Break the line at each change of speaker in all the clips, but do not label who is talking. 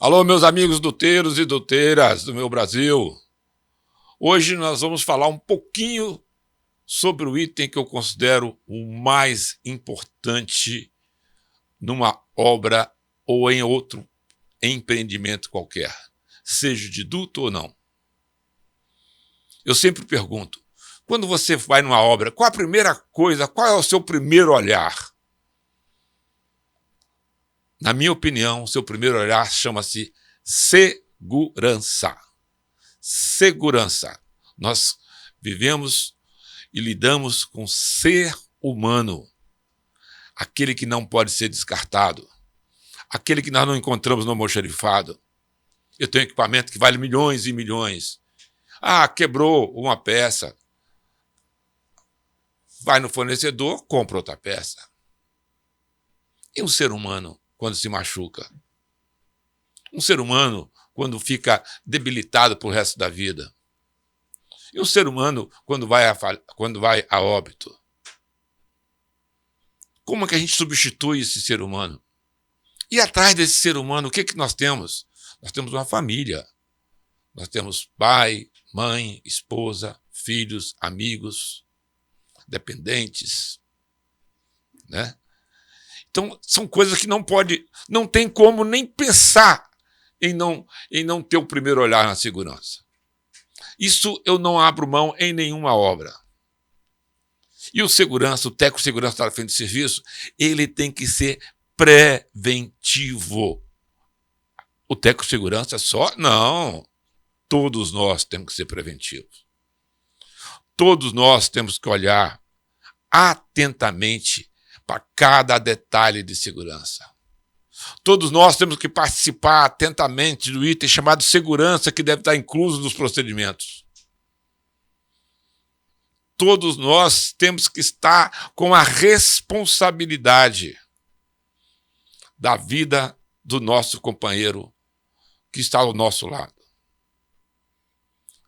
Alô, meus amigos duteiros e duteiras do meu Brasil. Hoje nós vamos falar um pouquinho sobre o item que eu considero o mais importante numa obra ou em outro empreendimento qualquer, seja de duto ou não. Eu sempre pergunto, quando você vai numa obra, qual a primeira coisa, qual é o seu primeiro olhar? Na minha opinião, o seu primeiro olhar chama-se segurança. Segurança. Nós vivemos e lidamos com o ser humano, aquele que não pode ser descartado, aquele que nós não encontramos no almoxarifado. Eu tenho equipamento que vale milhões e milhões. Quebrou uma peça. Vai no fornecedor, compra outra peça. E um ser humano, quando se machuca? Um ser humano, quando fica debilitado pro resto da vida? E um ser humano, quando vai a óbito? Como é que a gente substitui esse ser humano? E atrás desse ser humano, o que nós temos? Nós temos uma família. Nós temos pai, mãe, esposa, filhos, amigos, dependentes, né? Então, são coisas que não tem como nem pensar em não ter o primeiro olhar na segurança. Isso eu não abro mão em nenhuma obra. E o segurança, o técnico de segurança da frente de serviço, ele tem que ser preventivo. O técnico de segurança só? Não. Todos nós temos que ser preventivos. Todos nós temos que olhar atentamente para cada detalhe de segurança. Todos nós temos que participar atentamente do item chamado segurança, que deve estar incluso nos procedimentos. Todos nós temos que estar com a responsabilidade da vida do nosso companheiro que está ao nosso lado.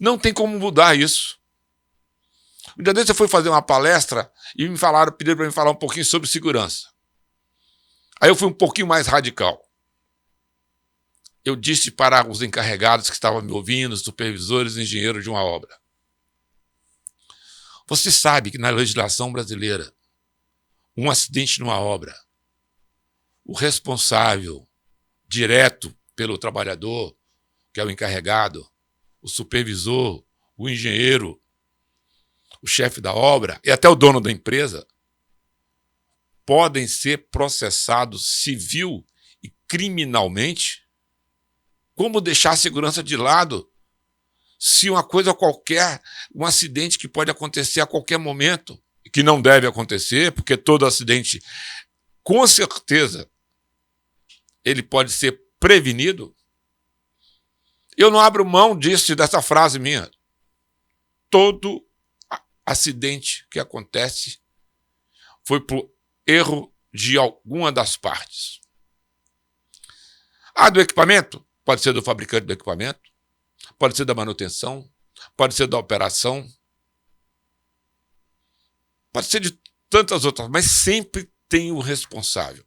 Não tem como mudar isso. Um dia desse eu fui fazer uma palestra e pediram para me falar um pouquinho sobre segurança. Aí eu fui um pouquinho mais radical. Eu disse para os encarregados que estavam me ouvindo, supervisores e engenheiros de uma obra: você sabe que na legislação brasileira, um acidente numa obra, o responsável direto pelo trabalhador, que é o encarregado, o supervisor, o engenheiro, o chefe da obra e até o dono da empresa, podem ser processados civil e criminalmente? Como deixar a segurança de lado se uma coisa qualquer, um acidente que pode acontecer a qualquer momento, que não deve acontecer, porque todo acidente, com certeza, ele pode ser prevenido? Eu não abro mão dessa frase minha. Todo acidente que acontece foi por erro de alguma das partes. Do equipamento? Pode ser do fabricante do equipamento, pode ser da manutenção, pode ser da operação, pode ser de tantas outras, mas sempre tem o responsável.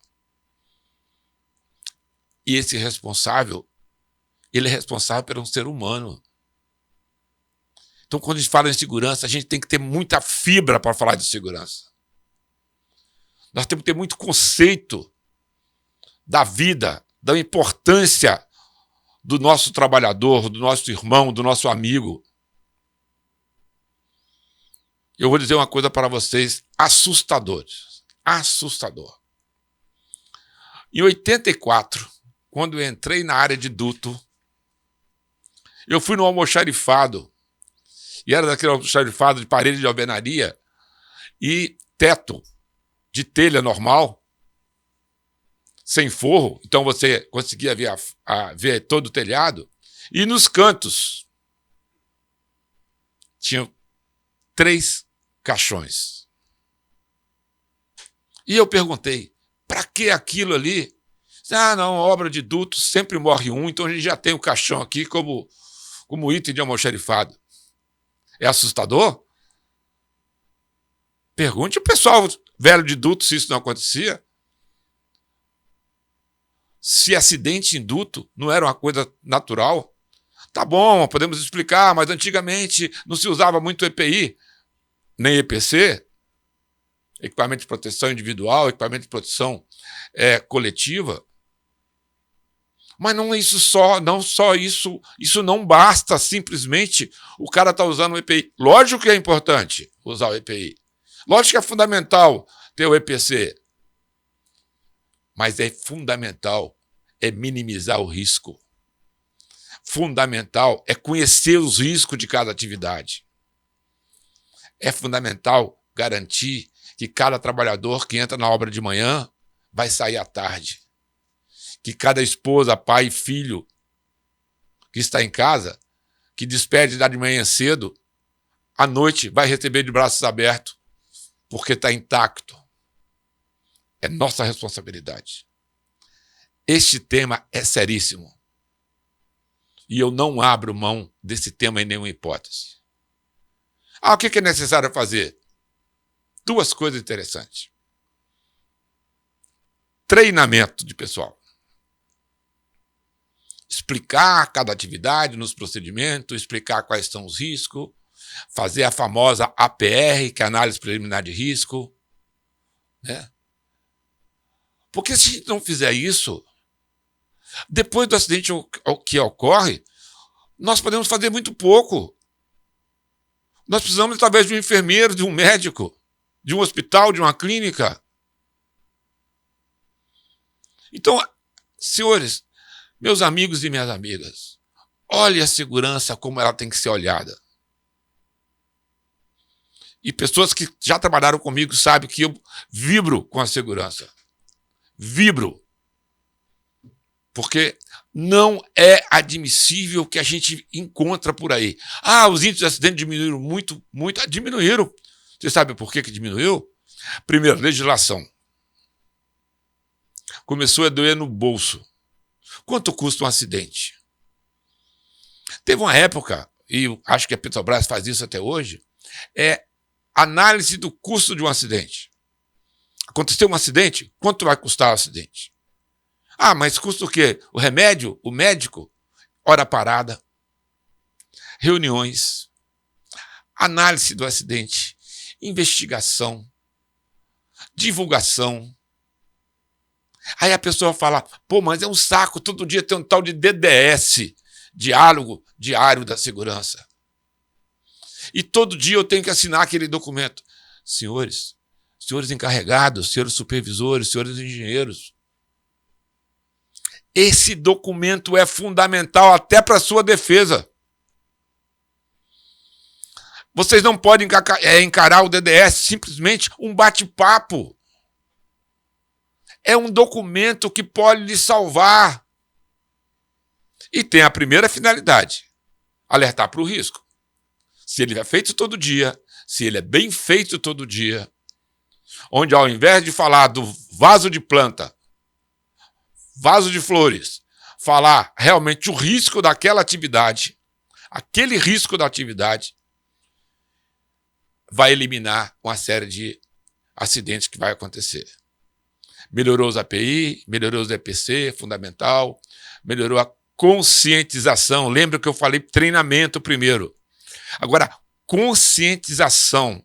E esse responsável, ele é responsável por um ser humano. Então, quando a gente fala em segurança, a gente tem que ter muita fibra para falar de segurança. Nós temos que ter muito conceito da vida, da importância do nosso trabalhador, do nosso irmão, do nosso amigo. Eu vou dizer uma coisa para vocês assustador. Em 84, quando eu entrei na área de duto, eu fui no almoxarifado, e era daquele almoxarifado de parede de alvenaria e teto de telha normal, sem forro, então você conseguia ver todo o telhado, e nos cantos tinham 3 caixões. E eu perguntei, para que aquilo ali? Não, obra de duto sempre morre um, então a gente já tem o caixão aqui como item de almoxarifado. É assustador? Pergunte ao pessoal velho de duto se isso não acontecia. Se acidente induto não era uma coisa natural, tá bom, podemos explicar, mas antigamente não se usava muito EPI, nem EPC, equipamento de proteção individual, equipamento de proteção coletiva. Mas não é isso só, não só isso. Isso não basta simplesmente o cara estar usando o EPI. Lógico que é importante usar o EPI. Lógico que é fundamental ter o EPC. Mas é fundamental minimizar o risco. Fundamental é conhecer os riscos de cada atividade. É fundamental garantir que cada trabalhador que entra na obra de manhã vai sair à tarde. Que cada esposa, pai e filho que está em casa, que despede de manhã cedo, à noite vai receber de braços abertos, porque está intacto. É nossa responsabilidade. Este tema é seríssimo. E eu não abro mão desse tema em nenhuma hipótese. O que é necessário fazer? Duas coisas interessantes. Treinamento de pessoal. Explicar cada atividade nos procedimentos, explicar quais são os riscos, fazer a famosa APR, que é a análise preliminar de risco. Né? Porque se a gente não fizer isso, depois do acidente que ocorre, nós podemos fazer muito pouco. Nós precisamos, talvez, de um enfermeiro, de um médico, de um hospital, de uma clínica. Então, senhores, meus amigos e minhas amigas, olhe a segurança como ela tem que ser olhada. E pessoas que já trabalharam comigo sabem que eu vibro com a segurança. Vibro. Porque não é admissível que a gente encontra por aí. Os índices de acidente diminuíram muito. Diminuíram. Você sabe por que diminuiu? Primeiro, legislação. Começou a doer no bolso. Quanto custa um acidente? Teve uma época, e acho que a Petrobras faz isso até hoje, análise do custo de um acidente. Aconteceu um acidente, quanto vai custar o acidente? Mas custa o quê? O remédio? O médico? Hora parada. Reuniões. Análise do acidente. Investigação. Divulgação. Aí a pessoa fala, mas é um saco, todo dia tem um tal de DDS, Diálogo Diário da Segurança. E todo dia eu tenho que assinar aquele documento. Senhores encarregados, senhores supervisores, senhores engenheiros, esse documento é fundamental até para a sua defesa. Vocês não podem encarar o DDS simplesmente um bate-papo. É um documento que pode lhe salvar. E tem a primeira finalidade, alertar para o risco. Se ele é feito todo dia, se ele é bem feito todo dia, onde ao invés de falar do vaso de planta, vaso de flores, falar realmente o risco daquela atividade, aquele risco da atividade, vai eliminar uma série de acidentes que vai acontecer. Melhorou os API, melhorou os EPC, fundamental, melhorou a conscientização. Lembra que eu falei treinamento primeiro. Agora, conscientização.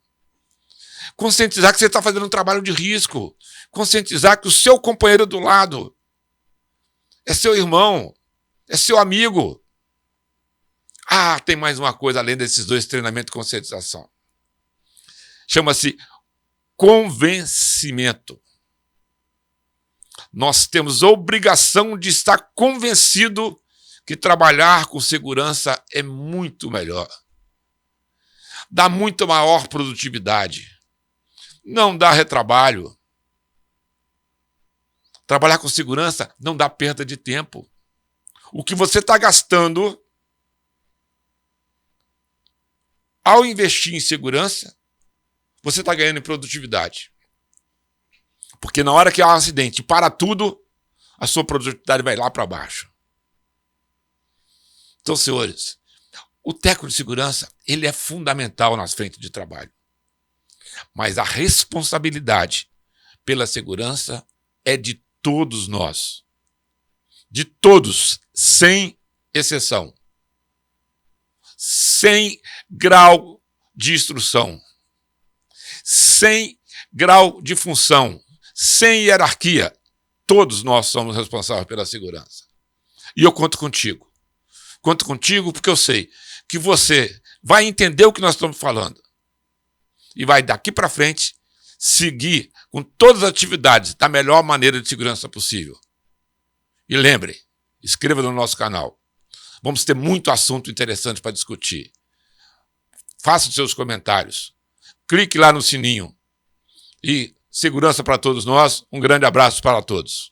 Conscientizar que você está fazendo um trabalho de risco. Conscientizar que o seu companheiro do lado é seu irmão, é seu amigo. Tem mais uma coisa além desses dois treinamentos de conscientização. Chama-se convencimento. Nós temos obrigação de estar convencido que trabalhar com segurança é muito melhor. Dá muito maior produtividade. Não dá retrabalho. Trabalhar com segurança não dá perda de tempo. O que você está gastando ao investir em segurança, você está ganhando em produtividade. Porque na hora que há um acidente para tudo, a sua produtividade vai lá para baixo. Então, senhores, o técnico de segurança ele é fundamental nas frentes de trabalho. Mas a responsabilidade pela segurança é de todos nós. de todos, sem exceção, sem grau de instrução, sem grau de função, sem hierarquia, todos nós somos responsáveis pela segurança. E eu conto contigo. Conto contigo porque eu sei que você vai entender o que nós estamos falando e vai, daqui para frente, seguir com todas as atividades da melhor maneira de segurança possível. E lembre, inscreva no nosso canal. Vamos ter muito assunto interessante para discutir. Faça os seus comentários. Clique lá no sininho. E segurança para todos nós. Um grande abraço para todos.